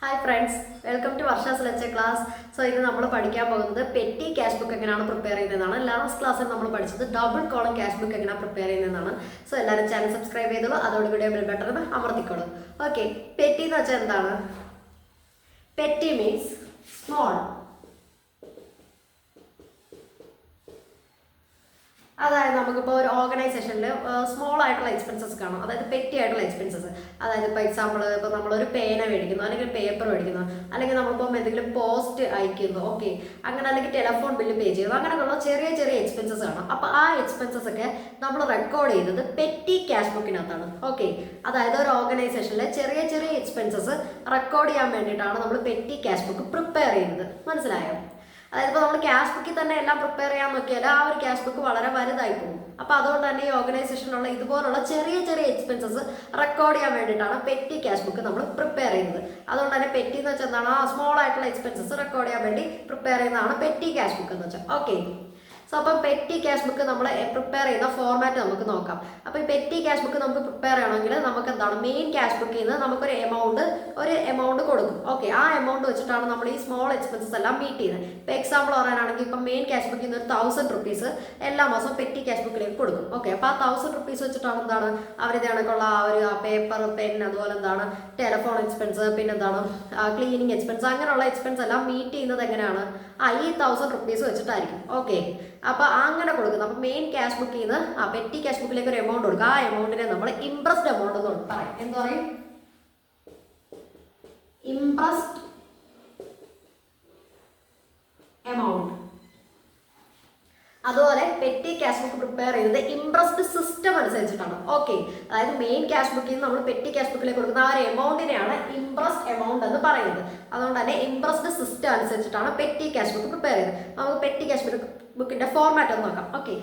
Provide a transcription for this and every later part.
Hi friends, welcome to Varsha's lecture class. So ഇന്ന് നമ്മൾ പഠിക്കാൻ പോകുന്നത് പെറ്റി ക്യാഷ് ബുക്ക് എങ്ങനെയാണ് പ്രിപ്പയർ ചെയ്യുന്നതാണ്. ലാസ്റ്റ് ക്ലാസ്സിൽ നമ്മൾ പഠിച്ചത് ഡബിൾ കോളം ക്യാഷ് ബുക്ക് എങ്ങനെ പ്രിപ്പയർ ചെയ്യുന്നതാണ്. സോ എല്ലാവരും ചാനൽ സബ്സ്ക്രൈബ് ചെയ്തോളൂ, അതോടുകൂടി ബെൽ ബട്ടൺ അമർത്തിക്കോളൂ. ഓക്കെ, പെറ്റി എന്ന് വെച്ചാൽ എന്താണ്? Petty means small. അതായത് നമുക്കിപ്പോൾ ഒരു ഓർഗനൈസേഷനിൽ സ്മോൾ ആയിട്ടുള്ള എക്സ്പെൻസസ് കാണും, അതായത് പെറ്റി ആയിട്ടുള്ള എക്സ്പെൻസസ്. അതായത് ഇപ്പോൾ എക്സാമ്പിൾ ഇപ്പോൾ നമ്മളൊരു പേന മേടിക്കുന്നു, അല്ലെങ്കിൽ പേപ്പർ മേടിക്കുന്നു, അല്ലെങ്കിൽ നമ്മളിപ്പോൾ എന്തെങ്കിലും പോസ്റ്റ് അയക്കുന്നു, ഓക്കെ, അങ്ങനെ, അല്ലെങ്കിൽ ടെലിഫോൺ ബില്ല് പേ ചെയ്യുന്നു, അങ്ങനെയുള്ള ചെറിയ ചെറിയ എക്സ്പെൻസസ് കാണും. അപ്പോൾ ആ എക്സ്പെൻസസ് ഒക്കെ നമ്മൾ റെക്കോർഡ് ചെയ്തത് പെറ്റി ക്യാഷ് ബുക്കിനകത്താണ്. ഓക്കെ, അതായത് ഒരു ഓർഗനൈസേഷനിലെ ചെറിയ ചെറിയ എക്സ്പെൻസസ് റെക്കോർഡ് ചെയ്യാൻ വേണ്ടിയിട്ടാണ് നമ്മൾ പെറ്റി ക്യാഷ് ബുക്ക് പ്രിപ്പയർ ചെയ്യുന്നത്. മനസ്സിലായോ? അതായത് ഇപ്പോൾ നമ്മൾ ക്യാഷ് ബുക്കിൽ തന്നെ എല്ലാം പ്രിപ്പയർ ചെയ്യാൻ നോക്കിയാൽ ആ ഒരു ക്യാഷ് ബുക്ക് വളരെ വലുതായി പോകും. അപ്പോൾ അതുകൊണ്ട് തന്നെ ഈ ഓർഗനൈസേഷനിലുള്ള ഇതുപോലുള്ള ചെറിയ ചെറിയ എക്സ്പെൻസസ് റെക്കോർഡ് ചെയ്യാൻ വേണ്ടിയിട്ടാണ് പെറ്റി ക്യാഷ് ബുക്ക് നമ്മൾ പ്രിപ്പയർ ചെയ്യുന്നത്. അതുകൊണ്ട് തന്നെ പെറ്റി എന്ന് വെച്ചാൽ എന്താണ്? ആ സ്മോൾ ആയിട്ടുള്ള എക്സ്പെൻസസ് റെക്കോർഡ് ചെയ്യാൻ വേണ്ടി പ്രിപ്പയർ ചെയ്യുന്നതാണ് പെറ്റി ക്യാഷ് ബുക്ക് എന്ന് വെച്ചാൽ. ഓക്കെ, സോ അപ്പം പെറ്റി ക്യാഷ് ബുക്ക് നമ്മൾ പ്രിപ്പയർ ചെയ്യുന്ന ഫോർമാറ്റ് നമുക്ക് നോക്കാം. അപ്പോൾ ഈ പെറ്റി ക്യാഷ് ബുക്ക് നമുക്ക് പ്രിപ്പയർ ചെയ്യണമെങ്കിൽ നമുക്ക് എന്താണ്, മെയിൻ ക്യാഷ് ബുക്കിൽ നിന്ന് നമുക്കൊരു എമൗണ്ട് കൊടുക്കും. ഓക്കെ, ആ എമൗണ്ട് വെച്ചിട്ടാണ് നമ്മൾ ഈ സ്മോൾ എക്സ്പെൻസസ് എല്ലാം മീറ്റ് ചെയ്യുന്നത്. ഇപ്പോൾ എക്സാമ്പിൾ പറയാനാണെങ്കിൽ ഇപ്പം മെയിൻ ക്യാഷ് ബുക്കിൽ നിന്ന് ഒരു 1000 റുപ്പീസ് എല്ലാ മാസവും പെറ്റി ക്യാഷ് ബുക്കിലേക്ക് കൊടുക്കും. ഓക്കെ, അപ്പോൾ ആ 1000 റുപ്പീസ് വെച്ചിട്ടാണ് എന്താണ് അവരുടെ കണക്കുള്ള ആ ഒരു പേപ്പർ, പെൻ, അതുപോലെ എന്താണ് ടെലിഫോൺ എക്സ്പെൻസ്, പിന്നെ എന്താണ് ക്ലീനിങ് എക്സ്പെൻസ്, അങ്ങനെയുള്ള എക്സ്പെൻസ് എല്ലാം മീറ്റ് ചെയ്യുന്നത് എങ്ങനെയാണ്? ഈ 1000 റുപ്പീസ് വെച്ചിട്ടായിരിക്കും. ഓക്കെ, അപ്പോൾ അങ്ങനെ കൊടുക്കുന്നത്. അപ്പോൾ മെയിൻ ക്യാഷ് ബുക്കിൽ നിന്ന് പെറ്റി ക്യാഷ് ബുക്കിലേക്ക് ഒരു എമൗണ്ട് കൊടുക്കുക. ആ എമൗണ്ടിനെ നമ്മൾ ഇംപ്രസ്ഡ് എമൗണ്ട് എന്ന് പറയും. എന്താ പറയും? Impressed amount. അതുപോലെ പെറ്റി ക്യാഷ് ബുക്ക് പ്രിപ്പയർ ചെയ്യുന്നത് ഇംപ്രസ്ഡ് സിസ്റ്റം അനുസരിച്ചിട്ടാണ്. ഓക്കെ, അതായത് മെയിൻ ക്യാഷ് ബുക്കിൽ നിന്ന് നമ്മൾ പെറ്റി ക്യാഷ് ബുക്കിലേക്ക് കൊടുക്കുന്ന ആ ഒരു എമൗണ്ടിനെയാണ് ഇംപ്രസ്ഡ് എമൗണ്ട് എന്ന് പറയുന്നത്. അതുകൊണ്ട് തന്നെ ഇംപ്രസ്ഡ് സിസ്റ്റം അനുസരിച്ചിട്ടാണ് പെറ്റി ക്യാഷ് ബുക്ക് പ്രിപ്പയർ ചെയ്യുന്നത്. നമുക്ക് പെറ്റി ക്യാഷ് ബുക്കിന്റെ ഫോർമാറ്റ് ഒന്ന് നോക്കാം. ഓക്കെ,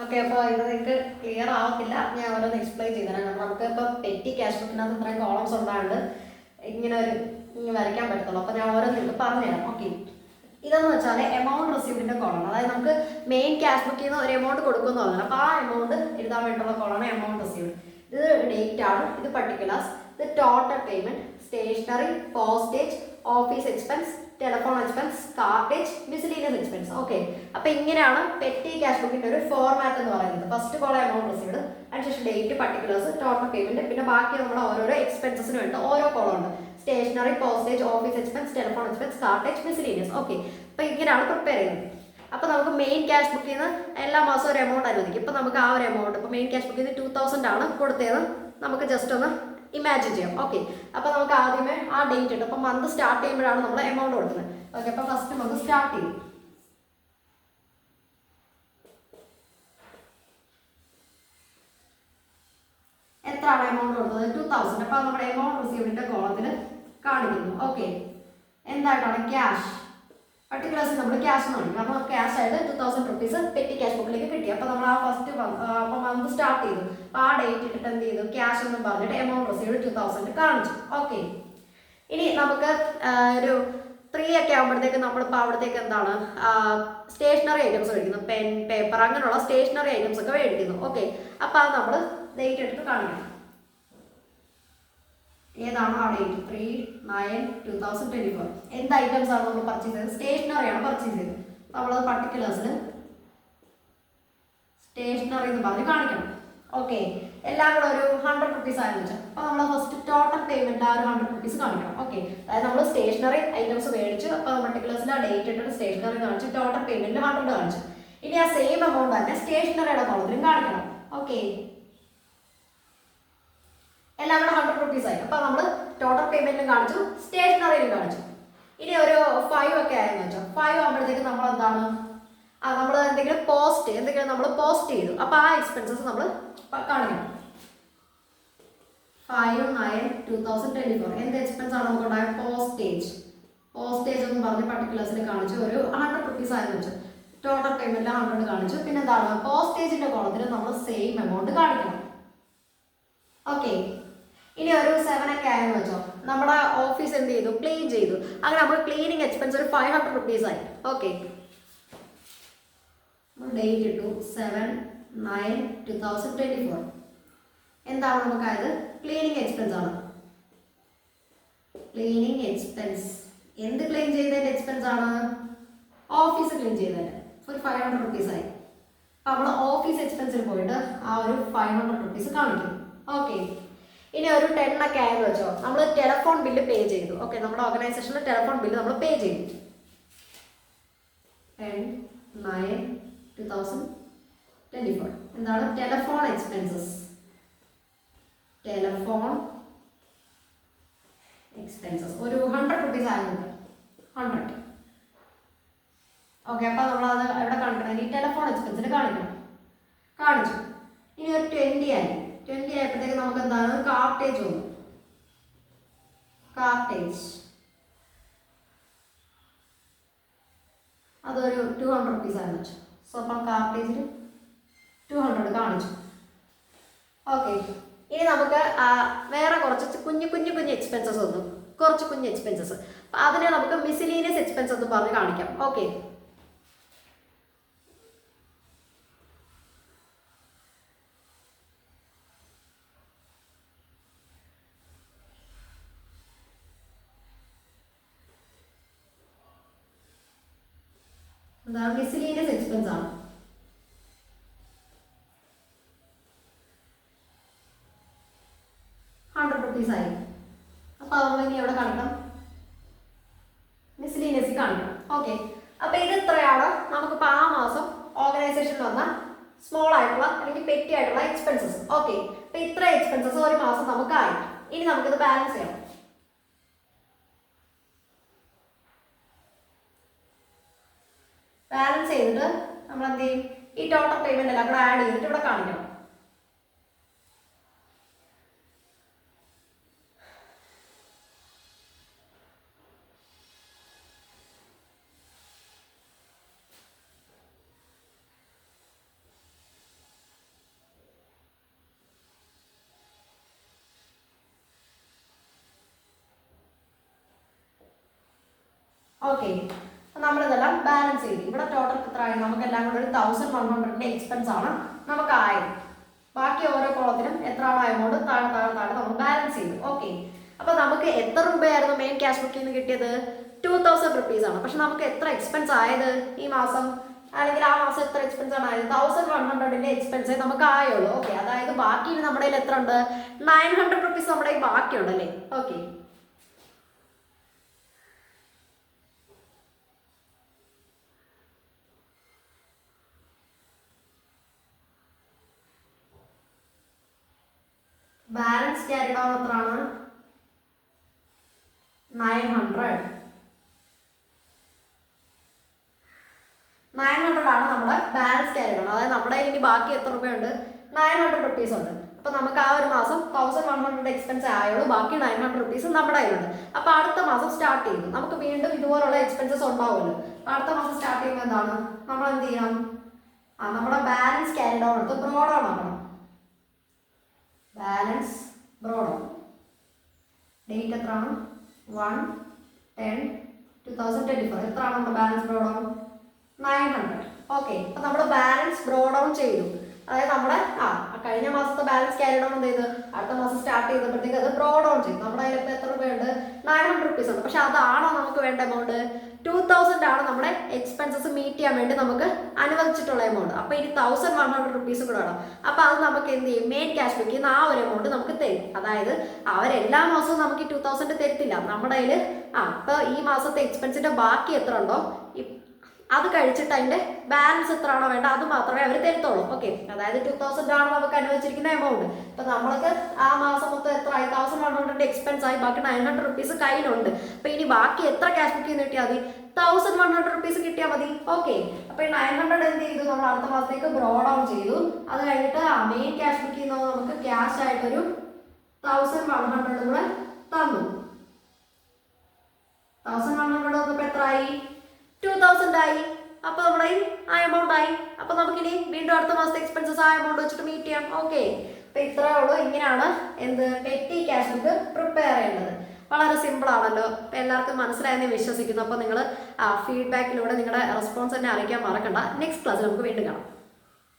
ഓക്കെ, അപ്പോൾ ഇത് നിങ്ങൾക്ക് ക്ലിയർ ആവത്തില്ല, ഞാൻ ഓരോന്ന് എക്സ്പ്ലെയിൻ ചെയ്തുതരാം. നമുക്ക് ഇപ്പോൾ പെറ്റി ക്യാഷ് ബുക്കിനകത്ത് ഇത്രയും കോളംസ് ഉണ്ടായത് ഇങ്ങനെ വരയ്ക്കാൻ പറ്റത്തുള്ളൂ. അപ്പോൾ ഞാൻ ഓരോ നിങ്ങൾക്ക് പറഞ്ഞുതരാം. ഓക്കെ, ഇതെന്ന് വെച്ചാൽ എമൗണ്ട് റിസീവ്ഡിൻ്റെ കോളാണ്. അതായത് നമുക്ക് മെയിൻ ക്യാഷ് ബുക്കിൽ നിന്ന് ഒരു എമൗണ്ട് കൊടുക്കുമെന്ന് പറഞ്ഞാൽ അപ്പോൾ ആ എമൗണ്ട് എഴുതാൻ വേണ്ടിയുള്ള കോളാണ് എമൗണ്ട് റിസീവ്ഡ്. ഇത് ഡേറ്റ് ആണ്, ഇത് പർട്ടിക്കുലേഴ്സ്, ഇത് total payment, stationery, postage, office expense, telephone expense, cartage, miscellaneous expense. Okay, അപ്പോൾ ഇങ്ങനെയാണ് പെറ്റി ക്യാഷ് ബുക്കിന്റെ ഒരു ഫോർമാറ്റ് എന്ന് പറയുന്നത്. ഫസ്റ്റ് കോളം എമൗണ്ട് റിസീവ്ഡ്, അതിനുശേഷം ഡേറ്റ്, പർട്ടിക്കുലേഴ്സ്, ടോട്ടൽ പേയ്മെന്റ്, പിന്നെ ബാക്കി നമ്മുടെ ഓരോരോ എക്സ്പെൻസസിന് വേണ്ട ഓരോ കോളം ഉണ്ട്. Stationery, postage, office expense, telephone expense, cartage, miscellaneous. Okay, അപ്പോൾ ഇങ്ങനെയാണ് പ്രിപ്പയർ ചെയ്യുന്നത്. അപ്പോൾ നമുക്ക് മെയിൻ ക്യാഷ് ബുക്കിൽ നിന്ന് എല്ലാ മാസവും ഒരു എമൗണ്ട് അനുവദിക്കും. ഇപ്പോൾ നമുക്ക് ആ ഒരു എമൗണ്ട് ഇപ്പോൾ മെയിൻ ക്യാഷ് ബുക്കിൽ നിന്ന് 2000 ആണ് കൊടുത്തത്. നമുക്ക് ജസ്റ്റ് ഒന്ന് ഇമാജിൻ ചെയ്യാം. ഓക്കെ, അപ്പോൾ നമുക്ക് ആദ്യമേ ആ ഡേറ്റ് ഉണ്ട്. അപ്പോൾ മന്ത് സ്റ്റാർട്ട് ചെയ്യുമ്പോഴാണ് നമ്മൾ എമൗണ്ട് കൊടുക്കുന്നത്. ഓക്കെ, അപ്പോൾ ഫസ്റ്റ് മന്ത് സ്റ്റാർട്ട് ചെയ്യും. എത്രയാണ് എമൗണ്ട് കൊടുത്തത്? 2000. അപ്പോൾ നമ്മുടെ എമൗണ്ട് റിസീവ്ഡിന്റെ കോളത്തിൽ കാണിക്കുന്നു. ഓക്കെ, എന്തായിട്ടാണ്? ക്യാഷ്. പർട്ടിക്കുലേഴ്സ് നമ്മൾ ക്യാഷ് എന്ന് കാണിക്കും. അപ്പോൾ ക്യാഷ് ആയിട്ട് 2000 റുപ്പീസ് പെറ്റി ക്യാഷ് ബുക്കിലേക്ക് കിട്ടി. അപ്പോൾ നമ്മൾ ആ ഫസ്റ്റ് അപ്പോൾ മന്ത് സ്റ്റാർട്ട് ചെയ്തു. അപ്പോൾ ആ ഡേറ്റ് ഇട്ടിട്ട് എന്ത് ചെയ്തു? ക്യാഷ് എന്ന് പറഞ്ഞിട്ട് എമൗണ്ട് റിസീവ്ഡ് 2000 കാണിച്ചു. ഓക്കെ, ഇനി നമുക്ക് ഒരു 3 ഒക്കെ ആകുമ്പോഴത്തേക്ക് നമ്മളിപ്പോൾ അവിടത്തേക്ക് എന്താണ് സ്റ്റേഷനറി ഐറ്റംസ് മേടിക്കുന്നു. പെൻ, പേപ്പർ, അങ്ങനെയുള്ള സ്റ്റേഷനറി ഐറ്റംസ് ഒക്കെ മേടിക്കുന്നു. ഓക്കെ, അപ്പോൾ അത് നമ്മൾ ഡേറ്റ് എടുത്ത് കാണിക്കണം. ഏതാണ് ആ ഡേറ്റ്? 3/9/2024. എന്ത് ഐറ്റംസ് ആണ് നമ്മൾ പർച്ചേസ് ചെയ്തത്? സ്റ്റേഷനറി ആണ് പർച്ചേസ് ചെയ്തത്. നമ്മളത് പർട്ടിക്കുലേഴ്സിൽ സ്റ്റേഷനറി എന്ന് പറഞ്ഞ് കാണിക്കണം. ഓക്കെ, എല്ലാം കൂടെ ഒരു 100 റുപ്പീസ് ആയെന്ന് വെച്ചാൽ അപ്പോൾ നമ്മൾ ഫസ്റ്റ് ടോട്ടൽ പേയ്മെന്റ് ആ ഒരു 100 റുപ്പീസ് കാണിക്കണം. ഓക്കെ, അതായത് നമ്മൾ സ്റ്റേഷനറി ഐറ്റംസ് മേടിച്ചു. അപ്പോൾ പർട്ടിക്കുലേഴ്സിൽ ആ ഡേറ്റ് ഇട്ടിട്ട് സ്റ്റേഷനറി കാണിച്ചു, ടോട്ടൽ പേയ്മെന്റ് 100 കാണിച്ചു. ഇനി ആ സെയിം എമൗണ്ട് തന്നെ സ്റ്റേഷനറിയുടെ കോളത്തിലും കാണിക്കണം. ഓക്കെ, എല്ലാം കൂടെ 100 റുപ്പീസ് ആയി. അപ്പോൾ നമ്മൾ ടോട്ടൽ പേയ്മെന്റിലും കാണിച്ചു, സ്റ്റേഷനറിയിലും കാണിച്ചു. ഇനി ഒരു 5 ഒക്കെ ആയെന്ന് വെച്ചോ. 5 ആകുമ്പോഴത്തേക്ക് നമ്മൾ എന്താണ് നമ്മൾ എന്തെങ്കിലും നമ്മൾ പോസ്റ്റ് ചെയ്തു. അപ്പോൾ ആ എക്സ്പെൻസസ് നമ്മൾ കാണിക്കണം. 5/9/2024 എന്ത് എക്സ്പെൻസ് ആണ് നമുക്ക് ഉണ്ടായത്? പോസ്റ്റേജ് എന്ന് പറഞ്ഞ് പർട്ടിക്കുലേഴ്സിൽ കാണിച്ചു. ഒരു 100 റുപ്പീസ് ആയെന്ന് വെച്ചു. ടോട്ടൽ പേയ്മെന്റ് 100 കാണിച്ചു. പിന്നെ എന്താണ്? പോസ്റ്റേജിന്റെ കോളത്തിൽ നമ്മൾ സെയിം എമൗണ്ട് കാണിക്കണം. ഓക്കെ, ഇനി ഒരു 7 ഒക്കെ ആയെന്ന് വെച്ചോ. നമ്മുടെ ഓഫീസ് എന്ത് ചെയ്തു? ക്ലീൻ ചെയ്തു. അങ്ങനെ നമ്മൾ ക്ലീനിങ് എക്സ്പെൻസ് ഒരു 500 റുപ്പീസ് ആയി. ഓക്കെ, ഡേറ്റ് ഇട്ടു 7/9/2024. എന്താണ് നമുക്കായത്? ക്ലീനിങ് എക്സ്പെൻസ് ആണ്. ക്ലീനിങ് എക്സ്പെൻസ് എന്ത് ക്ലീൻ ചെയ്തതിന്റെ എക്സ്പെൻസ് ആണ്? ഓഫീസ് ക്ലീൻ ചെയ്തതിന്റെ ഒരു 500 റുപ്പീസ് ആയി. അപ്പോൾ നമ്മൾ ഓഫീസ് എക്സ്പെൻസിൽ പോയിട്ട് ആ ഒരു 500 റുപ്പീസ് കാണിക്കും. ഓക്കെ, ഇനി ഒരു 10 ഒക്കെ ആയെന്ന് വെച്ചോ. നമ്മൾ ടെലിഫോൺ ബില്ല് പേ ചെയ്തു. ഓക്കെ, നമ്മുടെ ഓർഗനൈസേഷനിൽ ടെലിഫോൺ ബില്ല് നമ്മൾ പേ ചെയ്തു. 10/9/2024 എന്താണ്? Telephone expenses. ഒരു 100 റുപ്പീസ് ആയിരുന്നു. 100. ഓക്കെ, അപ്പോൾ നമ്മളത് എവിടെ കാണിക്കണം? ഈ ടെലിഫോൺ എക്സ്പെൻസിൽ കാണിച്ചു. ഇനി ഒരു 20 ആയപ്പോഴത്തേക്ക് നമുക്ക് എന്താണ്? കാർട്ടേജ് വന്നു. അതൊരു 200 റുപ്പീസ് ആണെന്ന് വെച്ചു. സോ അപ്പം കാർട്ടേജിൽ 200 കാണിച്ചു. ഓക്കെ, ഇനി നമുക്ക് വേറെ കുറച്ച് കുഞ്ഞു എക്സ്പെൻസസ് വന്നു. കുറച്ച് കുഞ്ഞു എക്സ്പെൻസസ്. അതിനെ നമുക്ക് മിസിലീനിയസ് എക്സ്പെൻസ് എന്ന് പറഞ്ഞ് കാണിക്കാം. ഓക്കെ, എന്താണ്? മിസിലീനിയസ് എക്സ്പെൻസ് ആണ്. ആയി. അപ്പോൾ നമ്മൾ ഇനി എവിടെ കാണിക്കണം? മിസ്ലീനിയസ് കാണിക്കണം. ഓക്കെ, അപ്പോൾ ഇത് എത്രയാണ് നമുക്കിപ്പോൾ ആ മാസം ഓർഗനൈസേഷനിൽ വന്ന സ്മോൾ ആയിട്ടുള്ള അല്ലെങ്കിൽ പെറ്റി ആയിട്ടുള്ള എക്സ്പെൻസസ്. ഓക്കെ, അപ്പോൾ ഇത്ര എക്സ്പെൻസസ് ഒരു മാസം നമുക്കായി. ഇനി നമുക്കിത് ബാലൻസ് ചെയ്യണം. ബാലൻസ് ചെയ്തിട്ട് നമ്മൾ എന്ത് ചെയ്യും? ഈ ടോട്ടൽ പേയ്മെന്റ് എല്ലാം കൂടെ ആഡ് ചെയ്തിട്ട് ഇവിടെ കാണിക്കണം. ഓക്കെ, നമ്മളിതെല്ലാം ബാലൻസ് ചെയ്തു. ഇവിടെ ടോട്ടൽ എത്രയായി? നമുക്ക് എല്ലാം കൂടെ ഒരു 1100 എക്സ്പെൻസ് ആണ് നമുക്ക് ആയത്. ബാക്കി ഓരോ കോളത്തിനും എത്രയാണോ എമൗണ്ട് താഴെ നമ്മൾ ബാലൻസ് ചെയ്തു. ഓക്കെ, അപ്പോൾ നമുക്ക് എത്ര രൂപയായിരുന്നു മെയിൻ ക്യാഷ് ബുക്കിൽ നിന്ന് കിട്ടിയത്? 2000 റുപ്പീസ് ആണ്. പക്ഷെ നമുക്ക് എത്ര എക്സ്പെൻസ് ആയത് ഈ മാസം? അല്ലെങ്കിൽ ആ മാസം എത്ര എക്സ്പെൻസ് ആണ് ആയത്? 1100 എക്സ്പെൻസേ നമുക്ക് ആയുള്ളൂ. ഓക്കെ, അതായത് ബാക്കി നമ്മുടെ കയ്യിൽ എത്ര ഉണ്ട്? 900 റുപ്പീസ് നമ്മുടെ കയ്യിൽ ബാക്കിയുണ്ടല്ലേ. Okay, balance balance carried on എത്രയാണ്? 900. 900 ആണ് നമ്മുടെ ബാലൻസ് ക്യാരിഡ് ഓൺ. അതായത് നമ്മുടെ ഇനി ബാക്കി എത്ര രൂപയുണ്ട്? 900 റുപ്പീസ് ഉണ്ട്. അപ്പൊ നമുക്ക് ആ ഒരു മാസം 1100 എക്സ്പെൻസ് ആയുള്ളൂ, ബാക്കി 900 റുപ്പീസ് നമ്മുടെ കയ്യിലുണ്ട്. അപ്പൊ അടുത്ത മാസം സ്റ്റാർട്ട് ചെയ്യുന്നു, നമുക്ക് വീണ്ടും ഇതുപോലുള്ള എക്സ്പെൻസസ് ഉണ്ടാവുമല്ലോ. അടുത്ത മാസം സ്റ്റാർട്ട് ചെയ്യുമ്പോൾ എന്താണ് നമ്മൾ എന്ത് ചെയ്യണം? നമ്മുടെ ബാലൻസ് ക്യാരിഡ് ഓൺ എടുത്ത് ബ്രോഡ് ഓൺ ആക്കണം. ബാലൻസ് ബ്രോഡ് ഓൺ ഡേറ്റ് എത്രയാണ്? 1/10/2024. എത്രയാണ് നമ്മുടെ ബാലൻസ് ബ്രോഡ് ഓൺ? 900. ഓക്കെ, അപ്പൊ നമ്മൾ ബാലൻസ് ബ്രോഡ് ഓൺ ചെയ്തു. അതായത് നമ്മുടെ കഴിഞ്ഞ മാസത്തെ ബാലൻസ് ക്യാരിഡ് ഓൺ എന്ത് ചെയ്ത് അടുത്ത മാസം സ്റ്റാർട്ട് ചെയ്തപ്പോഴത്തേക്ക് അത് ബ്രോഡ് ഓൺ ചെയ്തു. നമ്മുടെ കയ്യിൽ ഇപ്പോൾ എത്ര രൂപയുണ്ട്? 900 റുപ്പീസ് ഉണ്ട്. പക്ഷെ അതാണോ നമുക്ക് വേണ്ട എമൗണ്ട്? 2000 ആണ് നമ്മുടെ എക്സ്പെൻസസ് മീറ്റ് ചെയ്യാൻ വേണ്ടി നമുക്ക് അനുവദിച്ചിട്ടുള്ള എമൗണ്ട്. അപ്പോൾ ഇനി 1100 റുപ്പീസ് കൂടെ വേണം. അപ്പോൾ അത് നമുക്ക് എന്ത് ചെയ്യും? മെയിൻ ക്യാഷ് ബുക്കിൽ നിന്ന് ആ ഒരു എമൗണ്ട് നമുക്ക് തരും. അതായത് അവരെല്ലാ മാസവും നമുക്ക് 2000 തരത്തില്ല. നമ്മുടെ കയ്യിൽ ഇപ്പോൾ ഈ മാസത്തെ എക്സ്പെൻസിന്റെ ബാക്കി എത്ര ഉണ്ടോ അത് കഴിച്ചിട്ട് അതിന്റെ ബാലൻസ് എത്ര ആണോ വേണ്ട അത് മാത്രമേ അവർ തരത്തുള്ളൂ. ഓക്കെ, അതായത് 2000 ആണ് നമുക്ക് അനുവദിച്ചിരിക്കുന്ന എമൗണ്ട്. ഇപ്പൊ നമ്മൾക്ക് ആ മാസം മൊത്തം എത്ര ആയി? 1100 എക്സ്പെൻസ് ആയി, ബാക്കി 900 റുപ്പീസ് കയ്യിലുണ്ട്. അപ്പൊ ഇനി ബാക്കി എത്ര ക്യാഷ് ബുക്ക് ചെയ്ത് കിട്ടിയാൽ മതി? 1100 റുപ്പീസ് കിട്ടിയാൽ മതി. ഓക്കെ, അപ്പൊ ഈ 900 എന്ത് ചെയ്തു? നമ്മൾ അടുത്ത മാസത്തേക്ക് ബ്രോഡ് ഓൺ ചെയ്തു. അത് കഴിഞ്ഞിട്ട് മെയിൻ ക്യാഷ് ബുക്ക് ചെയ്യുന്നത് നമുക്ക് ക്യാഷ് ആയിട്ടൊരു 1100 കൂടെ തന്നു. 1100 വന്നപ്പോ എത്ര ആയി? 2000 ആയി. അപ്പൊ നമ്മുടെ ആ എമൗണ്ട് ആയി. അപ്പൊ നമുക്കിനി വീണ്ടും അടുത്ത മാസത്തെ എക്സ്പെൻസസ് ആ എമൗണ്ട് വെച്ചിട്ട് മീറ്റ് ചെയ്യാം. ഓക്കെ, അപ്പൊ ഇത്രയേ ഉള്ളൂ. ഇങ്ങനെയാണ് പെറ്റി ക്യാഷ് ബുക്ക് പ്രിപ്പയർ ചെയ്യേണ്ടത്. വളരെ സിമ്പിൾ ആണല്ലോ. അപ്പൊ എല്ലാവർക്കും മനസ്സിലായെന്ന് വിശ്വസിക്കുന്നു. അപ്പൊ നിങ്ങൾ ഫീഡ്ബാക്കിലൂടെ നിങ്ങളുടെ റെസ്പോൺസ് തന്നെ അറിയിക്കാൻ മറക്കണ്ട. നെക്സ്റ്റ് ക്ലാസ്സിൽ നമുക്ക് വീണ്ടും കാണാം.